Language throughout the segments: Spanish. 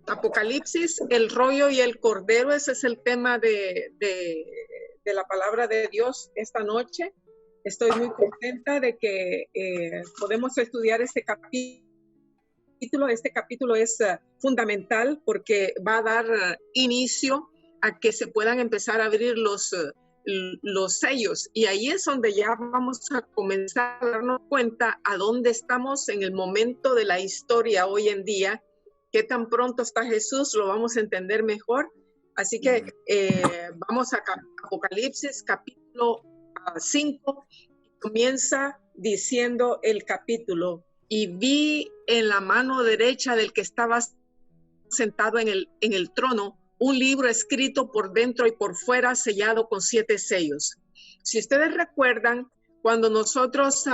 Apocalipsis, el rollo y el cordero, ese es el tema de la palabra de Dios esta noche. Estoy muy contenta de que podemos estudiar este capítulo. Este capítulo es fundamental porque va a dar inicio a que se puedan empezar a abrir los sellos, y ahí es donde ya vamos a comenzar a darnos cuenta a dónde estamos en el momento de la historia hoy en día. Qué tan pronto está Jesús, lo vamos a entender mejor. Así que vamos a Apocalipsis capítulo 5. Comienza diciendo el capítulo: y vi en la mano derecha del que estaba sentado en el trono un libro escrito por dentro y por fuera, sellado con 7 sellos. Si ustedes recuerdan, cuando nosotros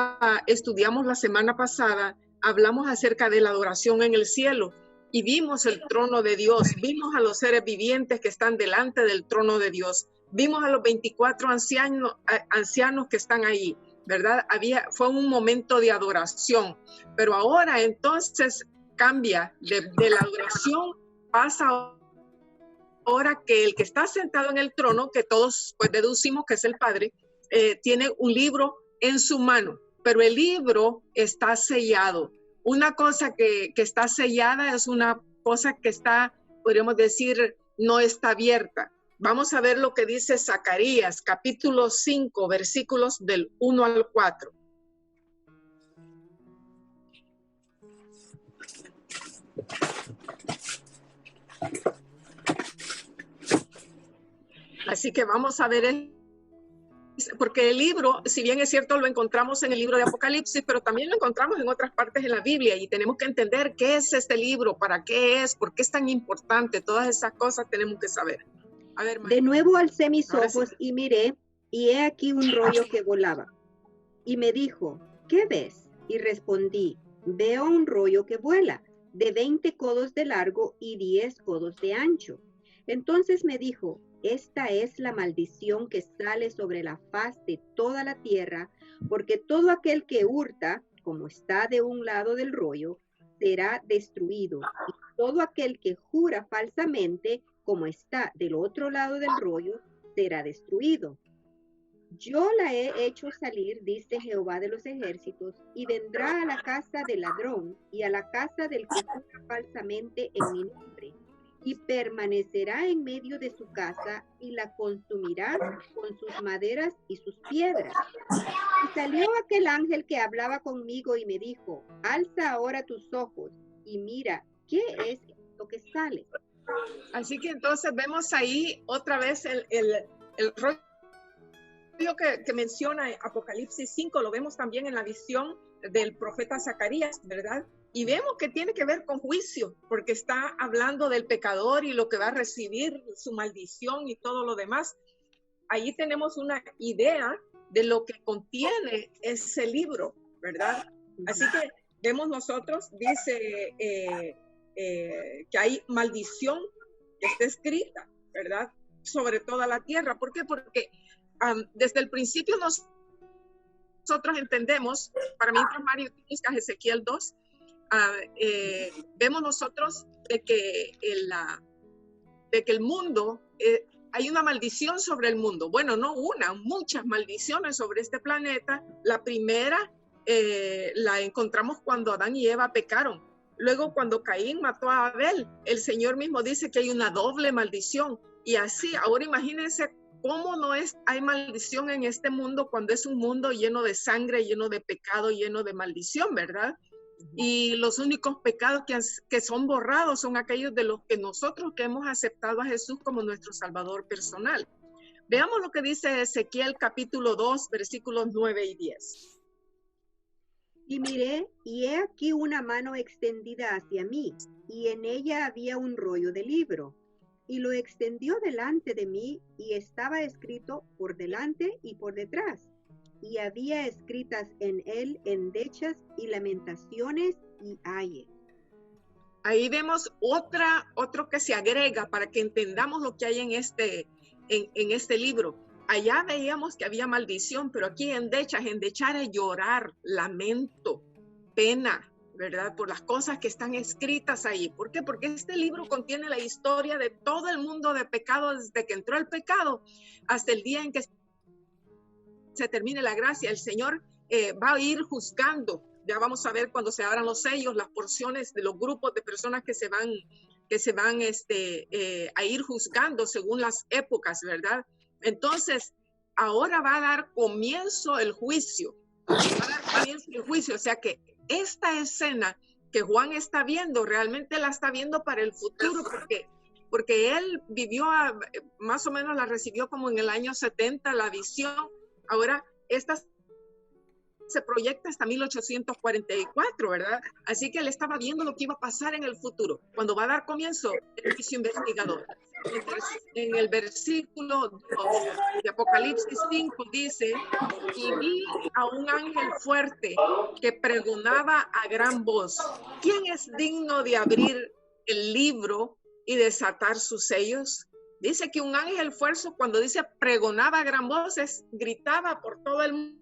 estudiamos la semana pasada, hablamos acerca de la adoración en el cielo y vimos el trono de Dios, vimos a los seres vivientes que están delante del trono de Dios, vimos a los 24 ancianos que están ahí, ¿verdad? Fue un momento de adoración, pero ahora entonces cambia de la adoración, pasa ahora que el que está sentado en el trono, que todos pues deducimos que es el Padre, tiene un libro en su mano, pero el libro está sellado. Una cosa que está sellada es una cosa que está, podríamos decir, no está abierta. Vamos a ver lo que dice Zacarías, capítulo 5, versículos del 1 al 4. Así que vamos a ver, porque el libro, si bien es cierto, lo encontramos en el libro de Apocalipsis, pero también lo encontramos en otras partes de la Biblia, y tenemos que entender qué es este libro, para qué es, por qué es tan importante. Todas esas cosas tenemos que saber. A ver, de nuevo alcé mis ojos y miré, y he aquí un rollo que volaba. Y me dijo, ¿qué ves? Y respondí, veo un rollo que vuela, de 20 codos de largo y 10 codos de ancho. Entonces me dijo, esta es la maldición que sale sobre la faz de toda la tierra, porque todo aquel que hurta, como está de un lado del rollo, será destruido, y todo aquel que jura falsamente, como está del otro lado del rollo, será destruido. Yo la he hecho salir, dice Jehová de los ejércitos, y vendrá a la casa del ladrón y a la casa del que jura falsamente en mi nombre, y permanecerá en medio de su casa y la consumirá con sus maderas y sus piedras. Y salió aquel ángel que hablaba conmigo y me dijo, alza ahora tus ojos y mira, ¿qué es lo que sale? Así que entonces vemos ahí otra vez el rollo que menciona Apocalipsis 5, lo vemos también en la visión del profeta Zacarías, ¿verdad? Y vemos que tiene que ver con juicio, porque está hablando del pecador y lo que va a recibir, su maldición y todo lo demás. Ahí tenemos una idea de lo que contiene ese libro, ¿verdad? Así que vemos nosotros, dice que hay maldición que está escrita, ¿verdad? Sobre toda la tierra. ¿Por qué? Porque desde el principio nosotros entendemos, para mí, Mario, busca Ezequiel 2, vemos nosotros de que el mundo, hay una maldición sobre el mundo. Bueno, no una, muchas maldiciones sobre este planeta. La primera la encontramos cuando Adán y Eva pecaron. Luego, cuando Caín mató a Abel, el Señor mismo dice que hay una doble maldición. Y así, ahora imagínense cómo hay maldición en este mundo cuando es un mundo lleno de sangre, lleno de pecado, lleno de maldición, ¿verdad? Y los únicos pecados que son borrados son aquellos de los que nosotros que hemos aceptado a Jesús como nuestro Salvador personal. Veamos lo que dice Ezequiel capítulo 2, versículos 9 y 10. Y miré, y he aquí una mano extendida hacia mí, y en ella había un rollo de libro. Y lo extendió delante de mí, y estaba escrito por delante y por detrás. Y había escritas en él endechas y lamentaciones y ayes. Ahí vemos otro que se agrega para que entendamos lo que hay en este libro. Allá veíamos que había maldición, pero aquí endechar es llorar, lamento, pena, ¿verdad? Por las cosas que están escritas ahí. ¿Por qué? Porque este libro contiene la historia de todo el mundo de pecado, desde que entró el pecado hasta el día en que se termine la gracia. El Señor va a ir juzgando. Ya vamos a ver cuando se abran los sellos, las porciones de los grupos de personas que se van a ir juzgando según las épocas, ¿verdad? Entonces, ahora va a dar comienzo el juicio. Va a dar comienzo el juicio. O sea que esta escena que Juan está viendo, realmente la está viendo para el futuro, porque él vivió, más o menos la recibió como en el año 70, la visión. Ahora, esta se proyecta hasta 1844, ¿verdad? Así que él estaba viendo lo que iba a pasar en el futuro, cuando va a dar comienzo el juicio investigador. En el versículo 2 de Apocalipsis 5 dice, y vi a un ángel fuerte que pregonaba a gran voz, ¿quién es digno de abrir el libro y desatar sus sellos? Dice que un ángel fuerte, cuando dice pregonaba a gran voz, gritaba por todo el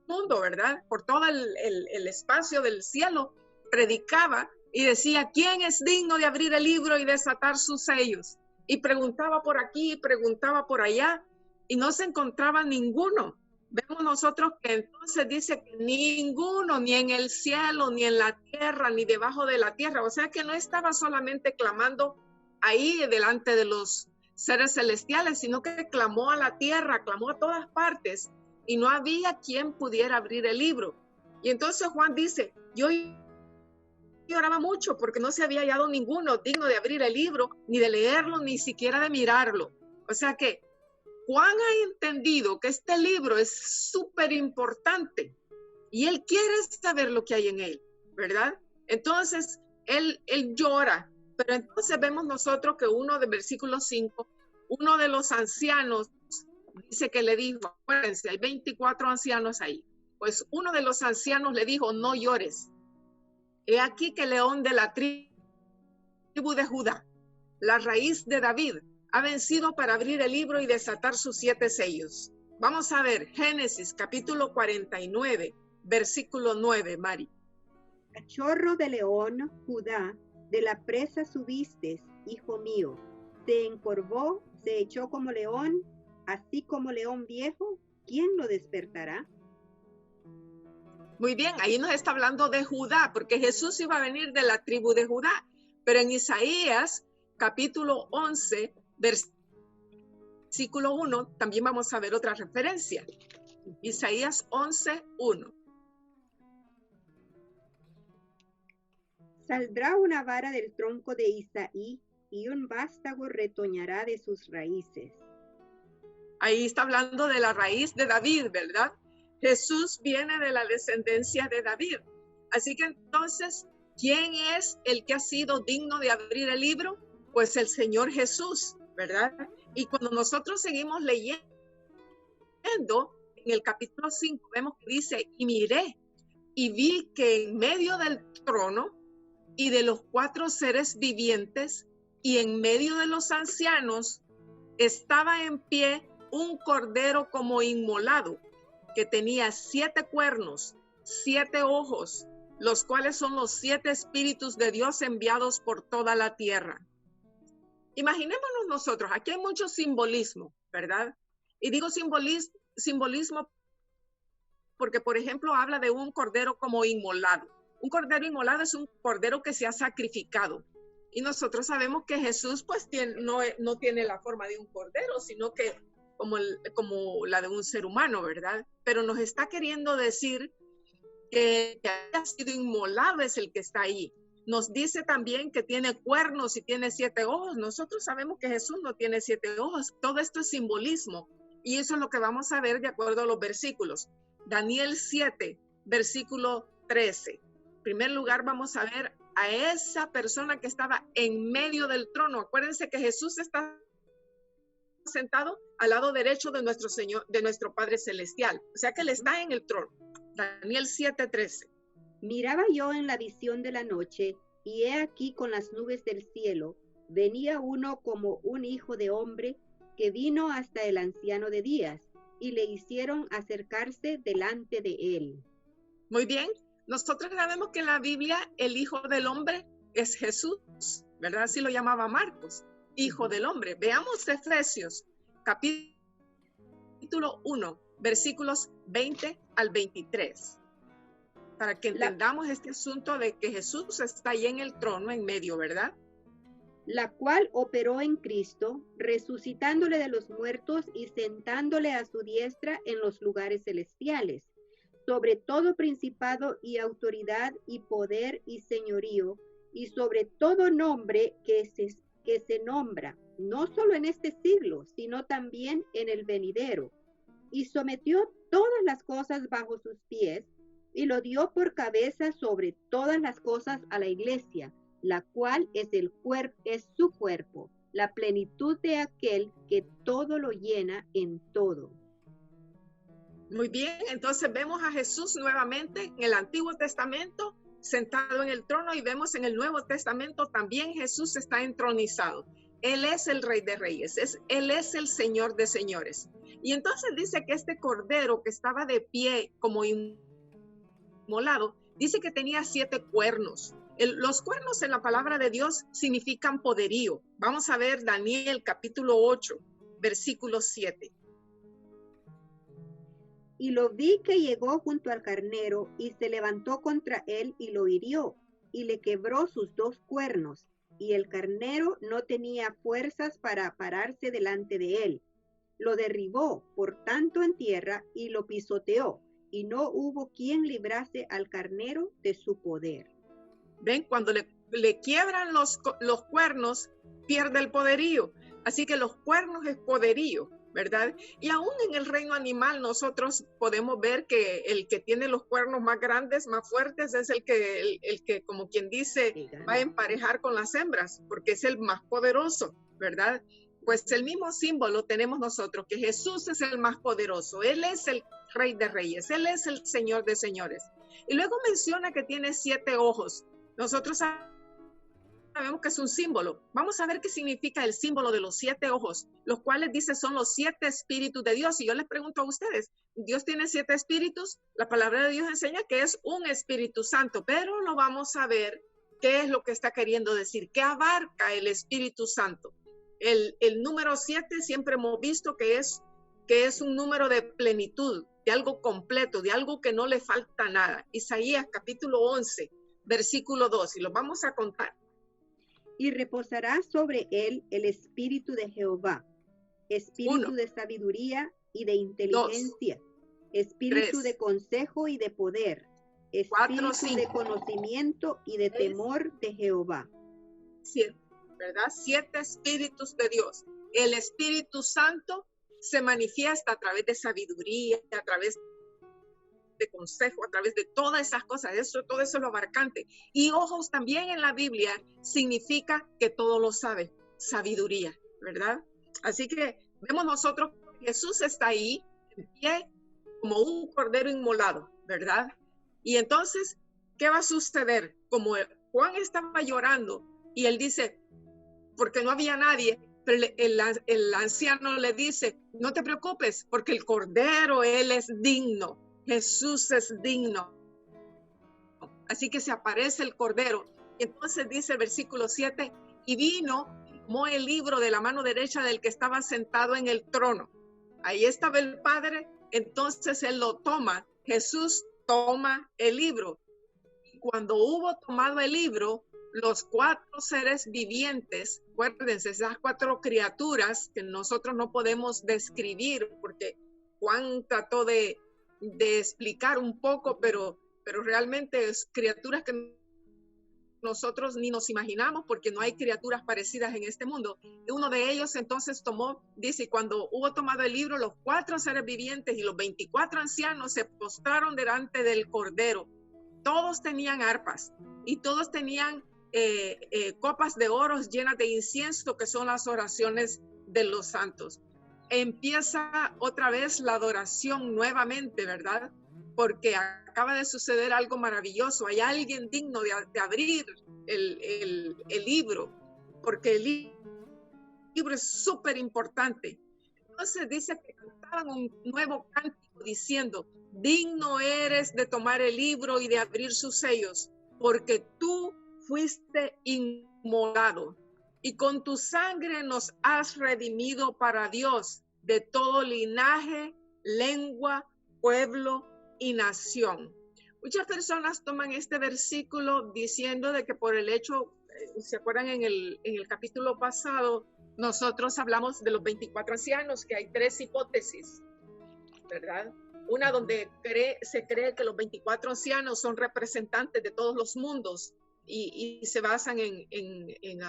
mundo, ¿verdad? Por todo el espacio del cielo, predicaba y decía, ¿quién es digno de abrir el libro y desatar sus sellos? Y preguntaba por aquí, preguntaba por allá, y no se encontraba ninguno. Vemos nosotros que entonces dice que ninguno, ni en el cielo, ni en la tierra, ni debajo de la tierra. O sea que no estaba solamente clamando ahí delante de los seres celestiales, sino que clamó a la tierra, clamó a todas partes, y no había quien pudiera abrir el libro. Y entonces Juan dice, yo lloraba mucho porque no se había hallado ninguno digno de abrir el libro, ni de leerlo, ni siquiera de mirarlo. O sea que Juan ha entendido que este libro es súper importante y él quiere saber lo que hay en él, ¿verdad? Entonces él llora, pero entonces vemos nosotros que de versículo 5, uno de los ancianos dice que le dijo, acuérdense, hay 24 ancianos ahí, pues uno de los ancianos le dijo, no llores. He aquí que el león de la tribu de Judá, la raíz de David, ha vencido para abrir el libro y desatar sus 7 sellos. Vamos a ver Génesis capítulo 49, versículo 9, Mari. Cachorro de león, Judá, de la presa subiste, hijo mío. Se encorvó, se echó como león, así como león viejo, ¿quién lo despertará? Muy bien, ahí nos está hablando de Judá, porque Jesús iba a venir de la tribu de Judá. Pero en Isaías, capítulo 11, versículo 1, también vamos a ver otra referencia. Isaías 11, 1. Saldrá una vara del tronco de Isaí y un vástago retoñará de sus raíces. Ahí está hablando de la raíz de David, ¿verdad? Jesús viene de la descendencia de David. Así que entonces, ¿quién es el que ha sido digno de abrir el libro? Pues el Señor Jesús, ¿verdad? Y cuando nosotros seguimos leyendo, en el capítulo 5 vemos que dice, y miré, y vi que en medio del trono y de los 4 seres vivientes y en medio de los ancianos estaba en pie un cordero como inmolado, que tenía 7 cuernos, 7 ojos, los cuales son los 7 espíritus de Dios enviados por toda la tierra. Imaginémonos nosotros, aquí hay mucho simbolismo, ¿verdad? Y digo simbolismo porque, por ejemplo, habla de un cordero como inmolado. Un cordero inmolado es un cordero que se ha sacrificado. Y nosotros sabemos que Jesús pues no tiene la forma de un cordero, sino que como la de un ser humano, ¿verdad? Pero nos está queriendo decir que haya sido inmolado es el que está ahí. Nos dice también que tiene cuernos y tiene 7 ojos. Nosotros sabemos que Jesús no tiene 7 ojos. Todo esto es simbolismo. Y eso es lo que vamos a ver de acuerdo a los versículos. Daniel 7, versículo 13. En primer lugar vamos a ver a esa persona que estaba en medio del trono. Acuérdense que Jesús está sentado al lado derecho de nuestro Señor, de nuestro Padre Celestial. O sea que Él está en el trono. Daniel 7:13. Miraba yo en la visión de la noche, y he aquí con las nubes del cielo, venía uno como un hijo de hombre, que vino hasta el anciano de días, y le hicieron acercarse delante de él. Muy bien, Nosotros sabemos que en la Biblia el Hijo del Hombre es Jesús, ¿verdad? Así lo llamaba Marcos, Hijo del Hombre. Veamos Efesios, capítulo 1, versículos 20 al 23, para que entendamos este asunto de que Jesús está ahí en el trono en medio, ¿verdad? La cual operó en Cristo, resucitándole de los muertos y sentándole a su diestra en los lugares celestiales, sobre todo principado y autoridad y poder y señorío, y sobre todo nombre que se nombra, no solo en este siglo, sino también en el venidero. Y sometió todas las cosas bajo sus pies, y lo dio por cabeza sobre todas las cosas a la iglesia, la cual es su cuerpo, la plenitud de aquel que todo lo llena en todo. Muy bien, entonces vemos a Jesús nuevamente en el Antiguo Testamento sentado en el trono, y vemos en el Nuevo Testamento también Jesús está entronizado. Él es el Rey de Reyes, Él es el Señor de Señores. Y entonces dice que este cordero que estaba de pie como inmolado, dice que tenía 7 cuernos. Los cuernos en la palabra de Dios significan poderío. Vamos a ver Daniel capítulo 8, versículo 7. Y lo vi que llegó junto al carnero y se levantó contra él y lo hirió y le quebró sus 2 cuernos. Y el carnero no tenía fuerzas para pararse delante de él. Lo derribó por tanto en tierra y lo pisoteó, y no hubo quien librase al carnero de su poder. Ven, cuando le quiebran los cuernos, pierde el poderío. Así que los cuernos es poderío, ¿verdad? Y aún en el reino animal nosotros podemos ver que el que tiene los cuernos más grandes, más fuertes, es el que como quien dice, va a emparejar con las hembras, porque es el más poderoso, ¿verdad? Pues el mismo símbolo tenemos nosotros, que Jesús es el más poderoso. Él es el Rey de Reyes, Él es el Señor de Señores. Y luego menciona que tiene 7 ojos. Nosotros sabemos que es un símbolo. Vamos a ver qué significa el símbolo de los 7 ojos, los cuales dice son los 7 espíritus de Dios. Y yo les pregunto a ustedes, ¿Dios tiene 7 espíritus? La palabra de Dios enseña que es un Espíritu Santo, pero lo vamos a ver qué es lo que está queriendo decir, qué abarca el Espíritu Santo. El número 7 siempre hemos visto que es un número de plenitud, de algo completo, de algo que no le falta nada. Isaías capítulo 11, versículo 2, y lo vamos a contar. Y reposará sobre él el espíritu de Jehová, espíritu 1, de sabiduría y de inteligencia, 2, espíritu 3, de consejo y de poder, 4, espíritu 5, de conocimiento y de 6, temor de Jehová. 7, ¿verdad? 7 espíritus de Dios. El Espíritu Santo se manifiesta a través de sabiduría, a través de consejo, a través de todas esas cosas. Todo eso es lo abarcante. Y ojos también en la Biblia significa que todo lo sabe, sabiduría, ¿verdad? Así que vemos nosotros que Jesús está ahí, en pie, como un cordero inmolado, ¿verdad? Y entonces, ¿qué va a suceder? Como Juan estaba llorando y él dice, porque no había nadie, pero el anciano le dice, no te preocupes, porque el cordero, él es digno. Jesús es digno. Así que se aparece el cordero. Y entonces dice el versículo 7, y vino, tomó el libro de la mano derecha del que estaba sentado en el trono. Ahí estaba el Padre, entonces él lo toma. Jesús toma el libro. Y cuando hubo tomado el libro, los 4 seres vivientes, acuérdense, esas 4 criaturas que nosotros no podemos describir, porque Juan trató de explicar un poco, pero realmente es criaturas que nosotros ni nos imaginamos, porque no hay criaturas parecidas en este mundo. Uno de ellos entonces tomó, dice, cuando hubo tomado el libro, los 4 seres vivientes y los 24 ancianos se postraron delante del Cordero. Todos tenían arpas y todos tenían copas de oro llenas de incienso, que son las oraciones de los santos. Empieza otra vez la adoración nuevamente, ¿verdad? Porque acaba de suceder algo maravilloso. Hay alguien digno de abrir el libro, porque el libro es súper importante. entonces dice que cantaban un nuevo cántico diciendo: digno eres de tomar el libro y de abrir sus sellos, porque tú fuiste inmolado y con tu sangre nos has redimido para Dios de todo linaje, lengua, pueblo y nación. Muchas personas toman este versículo diciendo de que por el hecho, ¿se acuerdan en el capítulo pasado? Nosotros hablamos de los 24 ancianos, que hay 3 hipótesis, ¿verdad? Una donde se cree que los 24 ancianos son representantes de todos los mundos y se basan en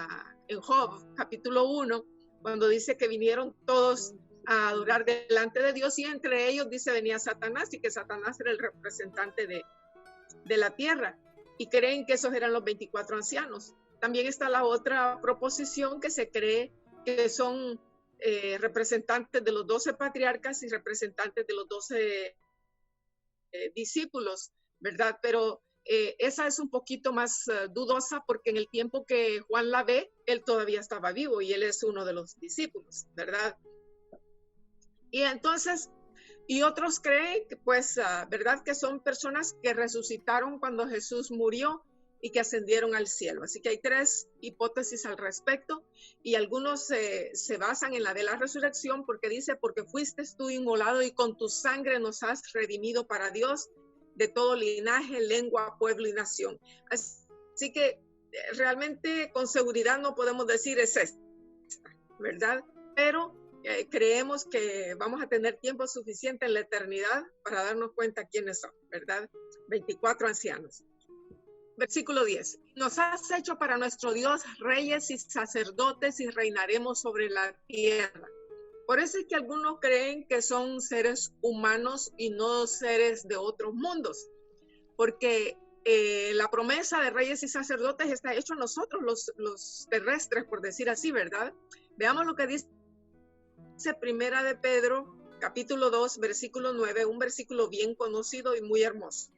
Job, capítulo 1, cuando dice que vinieron todos a adorar delante de Dios y entre ellos dice venía Satanás y que Satanás era el representante de la tierra y creen que esos eran los 24 ancianos. También está la otra proposición que se cree que son representantes de los 12 patriarcas y representantes de los 12 discípulos, ¿verdad? Pero esa es un poquito más dudosa porque en el tiempo que Juan la ve, él todavía estaba vivo y él es uno de los discípulos, ¿verdad? Y entonces, y otros creen que pues, ¿verdad? Que son personas que resucitaron cuando Jesús murió y que ascendieron al cielo. Así que hay 3 hipótesis al respecto y algunos se basan en la de la resurrección porque dice, porque fuiste tú inmolado y con tu sangre nos has redimido para Dios de todo linaje, lengua, pueblo y nación. Así que realmente con seguridad no podemos decir es esta, ¿verdad? Pero creemos que vamos a tener tiempo suficiente en la eternidad para darnos cuenta quiénes son, ¿verdad? 24 ancianos. Versículo 10. Nos has hecho para nuestro Dios reyes y sacerdotes y reinaremos sobre la tierra. Por eso es que algunos creen que son seres humanos y no seres de otros mundos. Porque la promesa de reyes y sacerdotes está hecho a nosotros, los terrestres, por decir así, ¿verdad? Veamos lo que dice Primera de Pedro, capítulo 2, versículo 9, un versículo bien conocido y muy hermoso.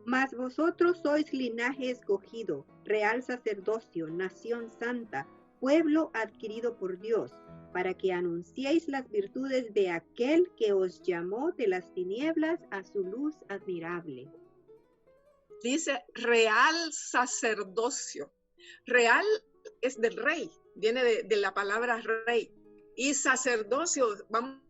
Mas vosotros sois linaje escogido, real sacerdocio, nación santa, pueblo adquirido por Dios, para que anunciéis las virtudes de aquel que os llamó de las tinieblas a su luz admirable. Dice real sacerdocio. Real es del rey, viene de la palabra rey. Y sacerdocio, vamos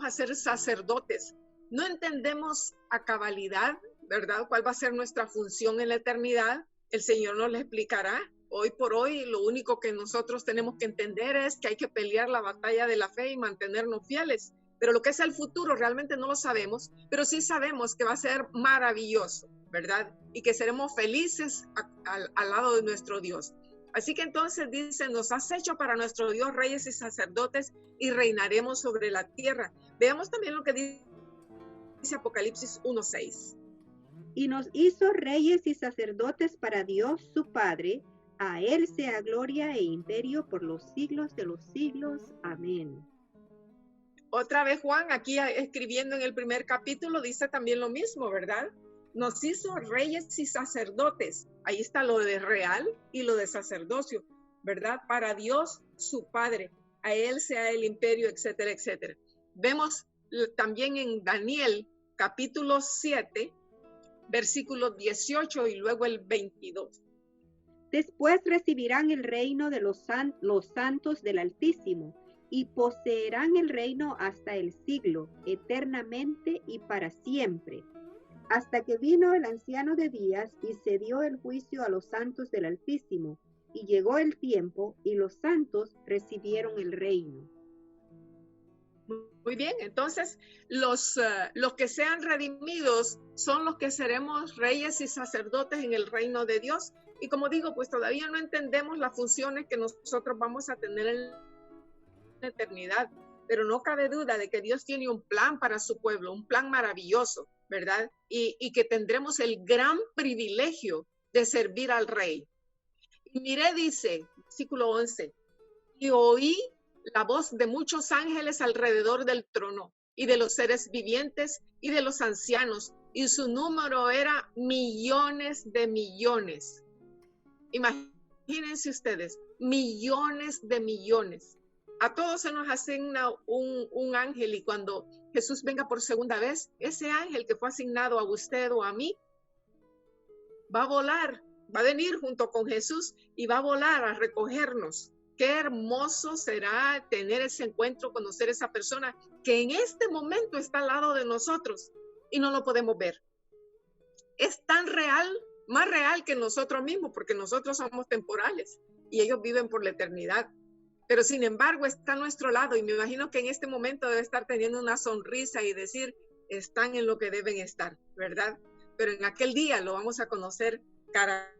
a ser sacerdotes. No entendemos a cabalidad, ¿verdad? ¿Cuál va a ser nuestra función en la eternidad? El Señor nos lo explicará. Hoy por hoy, lo único que nosotros tenemos que entender es que hay que pelear la batalla de la fe y mantenernos fieles. Pero lo que es el futuro realmente no lo sabemos, pero sí sabemos que va a ser maravilloso, ¿verdad? Y que seremos felices al lado de nuestro Dios. Así que entonces dice, nos has hecho para nuestro Dios reyes y sacerdotes y reinaremos sobre la tierra. Veamos también lo que dice Apocalipsis 1:6. Y nos hizo reyes y sacerdotes para Dios su Padre, a Él sea gloria e imperio por los siglos de los siglos. Amén. Otra vez Juan, aquí escribiendo en el primer capítulo, dice también lo mismo, ¿verdad? Nos hizo reyes y sacerdotes. Ahí está lo de real y lo de sacerdocio, ¿verdad? Para Dios su Padre, a Él sea el imperio, etcétera, etcétera. Vemos también en Daniel, capítulo 7, versículos 18 y luego el 22. Después recibirán el reino de los santos del Altísimo y poseerán el reino hasta el siglo, eternamente y para siempre. Hasta que vino el anciano de días y se dio el juicio a los santos del Altísimo, y llegó el tiempo y los santos recibieron el reino. Muy bien, entonces los que sean redimidos son los que seremos reyes y sacerdotes en el reino de Dios. Y como digo, pues todavía no entendemos las funciones que nosotros vamos a tener en la eternidad, pero no cabe duda de que Dios tiene un plan para su pueblo, un plan maravilloso, ¿verdad? Y que tendremos el gran privilegio de servir al Rey. Y miré, dice, versículo 11, y oí la voz de muchos ángeles alrededor del trono, y de los seres vivientes, y de los ancianos, y su número era millones de millones. Imagínense ustedes, millones de millones. A todos se nos asigna un ángel, y cuando Jesús venga por segunda vez, ese ángel que fue asignado a usted o a mí va a volar, va a venir junto con Jesús y va a volar a recogernos. Qué hermoso será tener ese encuentro, conocer a esa persona que en este momento está al lado de nosotros y no lo podemos ver. Es tan real, más real que nosotros mismos, porque nosotros somos temporales y ellos viven por la eternidad. Pero sin embargo está a nuestro lado, y me imagino que en este momento debe estar teniendo una sonrisa y decir, están en lo que deben estar, ¿verdad? Pero en aquel día lo vamos a conocer cara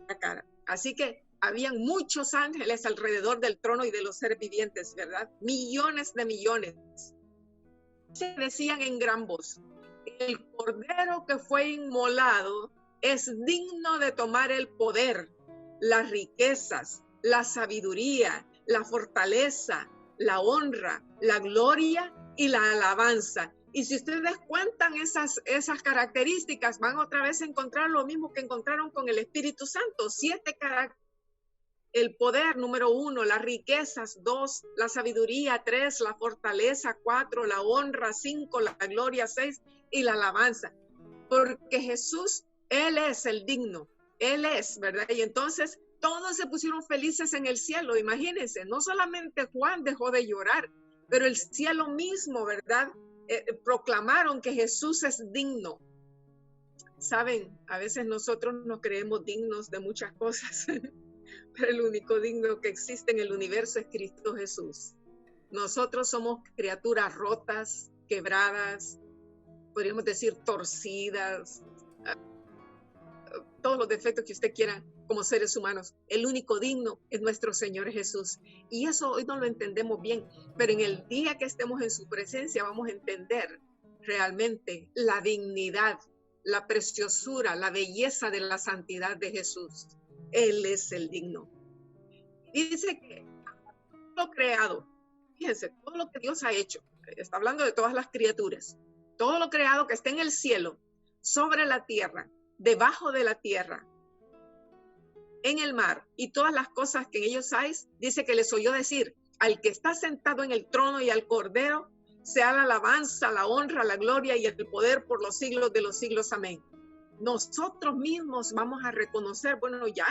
a cara. Así que habían muchos ángeles alrededor del trono y de los seres vivientes, ¿verdad? Millones de millones. Se decían en gran voz, el cordero que fue inmolado es digno de tomar el poder, las riquezas, la sabiduría, la fortaleza, la honra, la gloria y la alabanza. Y si ustedes cuentan esas características, van otra vez a encontrar lo mismo que encontraron con el Espíritu Santo. 7 características. El poder, número 1, las riquezas, 2, la sabiduría, 3, la fortaleza, 4, la honra, 5, la gloria, 6, y la alabanza. Porque Jesús, Él es el digno, Él es, ¿verdad? Y entonces todos se pusieron felices en el cielo, imagínense, no solamente Juan dejó de llorar, pero el cielo mismo, ¿verdad? Proclamaron que Jesús es digno. Saben, a veces nosotros nos creemos dignos de muchas cosas, pero el único digno que existe en el universo es Cristo Jesús. Nosotros somos criaturas rotas, quebradas, podríamos decir torcidas, todos los defectos que usted quiera como seres humanos. El único digno es nuestro Señor Jesús. Y eso hoy no lo entendemos bien, pero en el día que estemos en su presencia vamos a entender realmente la dignidad, la preciosura, la belleza de la santidad de Jesús. Él es el digno. Dice que todo lo creado, fíjense, todo lo que Dios ha hecho, está hablando de todas las criaturas, todo lo creado que está en el cielo, sobre la tierra, debajo de la tierra, en el mar y todas las cosas que en ellos hay, dice que les oyó decir, al que está sentado en el trono y al Cordero, sea la alabanza, la honra, la gloria y el poder por los siglos de los siglos. Amén. Nosotros mismos vamos a reconocer, bueno, ya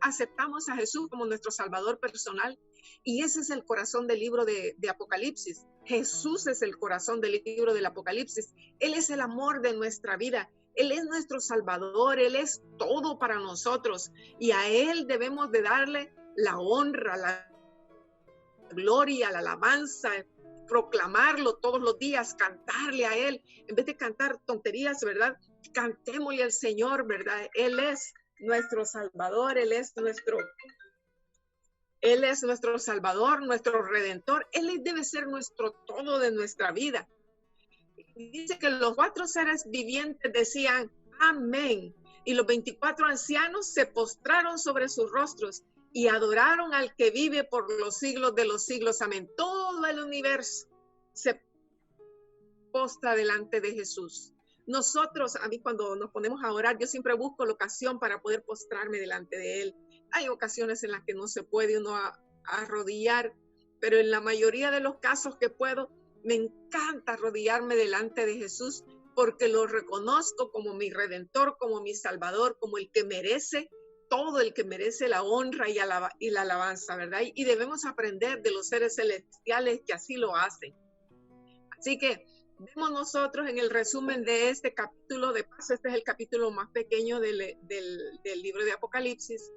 aceptamos a Jesús como nuestro Salvador personal, y ese es el corazón del libro de Apocalipsis. Jesús es el corazón del libro del Apocalipsis. Él es el amor de nuestra vida. Él es nuestro Salvador. Él es todo para nosotros, y a Él debemos de darle la honra, la gloria, la alabanza, proclamarlo todos los días, cantarle a Él, en vez de cantar tonterías, ¿verdad? Cantémosle al Señor, ¿verdad? Él es nuestro Salvador, Él es nuestro Salvador, nuestro Redentor. Él debe ser nuestro todo de nuestra vida. Dice que los 4 seres vivientes decían, amén. Y los 24 ancianos se postraron sobre sus rostros y adoraron al que vive por los siglos de los siglos. Amén. Todo el universo se postra delante de Jesús. Nosotros, a mí cuando nos ponemos a orar, yo siempre busco la ocasión para poder postrarme delante de Él. Hay ocasiones en las que no se puede uno arrodillar, pero en la mayoría de los casos que puedo, me encanta arrodillarme delante de Jesús, porque lo reconozco como mi Redentor, como mi Salvador, como el que merece todo, el que merece la honra y la alabanza, ¿verdad? Y debemos aprender de los seres celestiales que así lo hacen. Así que vemos nosotros en el resumen de este capítulo, de paso este es el capítulo más pequeño del libro de Apocalipsis,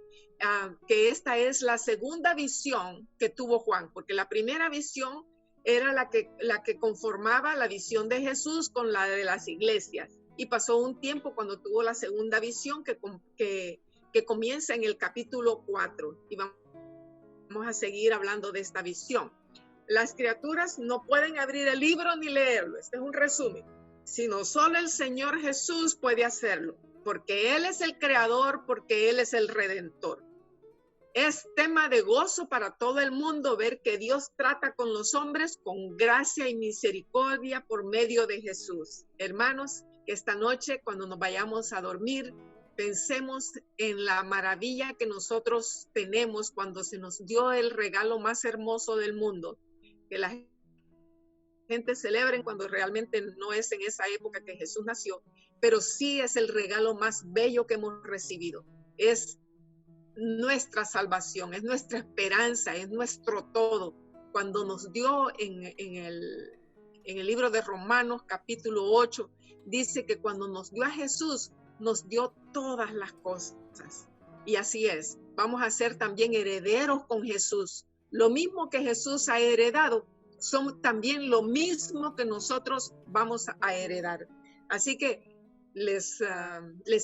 que esta es la segunda visión que tuvo Juan, porque la primera visión era la que conformaba la visión de Jesús con la de las iglesias, y pasó un tiempo cuando tuvo la segunda visión que comienza en el capítulo 4, y vamos a seguir hablando de esta visión. Las criaturas no pueden abrir el libro ni leerlo, este es un resumen, sino solo el Señor Jesús puede hacerlo, porque Él es el creador, porque Él es el redentor. Es tema de gozo para todo el mundo ver que Dios trata con los hombres con gracia y misericordia por medio de Jesús. Hermanos, que esta noche cuando nos vayamos a dormir, pensemos en la maravilla que nosotros tenemos cuando se nos dio el regalo más hermoso del mundo, que la gente celebra cuando realmente no es en esa época que Jesús nació, pero sí es el regalo más bello que hemos recibido. Es nuestra salvación, es nuestra esperanza, es nuestro todo. Cuando nos dio en el libro de Romanos capítulo 8, dice que cuando nos dio a Jesús, nos dio todas las cosas. Y así es, vamos a ser también herederos con Jesús. Lo mismo que Jesús ha heredado, son también lo mismo que nosotros vamos a heredar. Así que les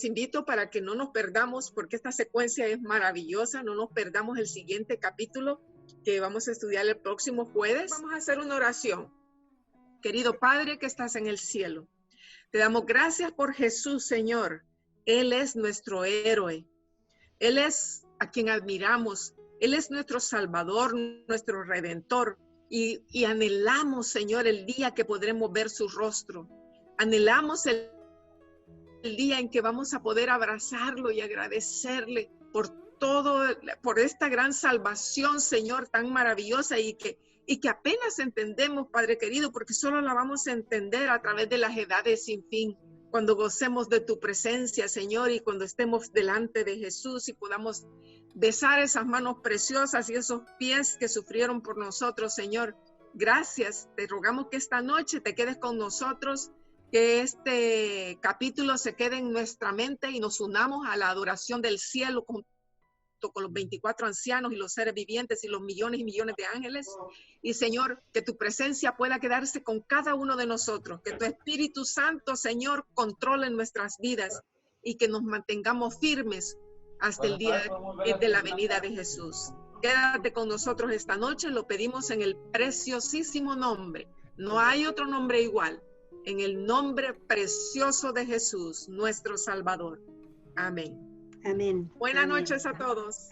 invito para que no nos perdamos, porque esta secuencia es maravillosa, no nos perdamos el siguiente capítulo que vamos a estudiar el próximo jueves. Vamos a hacer una oración. Querido Padre que estás en el cielo, te damos gracias por Jesús, Señor. Él es nuestro héroe. Él es a quien admiramos. Él es nuestro Salvador, nuestro Redentor. Y anhelamos, Señor, el día que podremos ver su rostro. Anhelamos el día en que vamos a poder abrazarlo y agradecerle por todo, por esta gran salvación, Señor, tan maravillosa y que apenas entendemos, Padre querido, porque solo la vamos a entender a través de las edades sin fin, cuando gocemos de tu presencia, Señor, y cuando estemos delante de Jesús y podamos besar esas manos preciosas y esos pies que sufrieron por nosotros, Señor. Gracias, te rogamos que esta noche te quedes con nosotros, que este capítulo se quede en nuestra mente y nos unamos a la adoración del cielo con los 24 ancianos y los seres vivientes y los millones y millones de ángeles. Y Señor, que tu presencia pueda quedarse con cada uno de nosotros, que tu Espíritu Santo, Señor, controle nuestras vidas y que nos mantengamos firmes hasta el día de la venida de Jesús. Quédate con nosotros esta noche, lo pedimos en el preciosísimo nombre, no hay otro nombre igual, en el nombre precioso de Jesús, nuestro Salvador. Amén. Amén. Buenas noches a todos.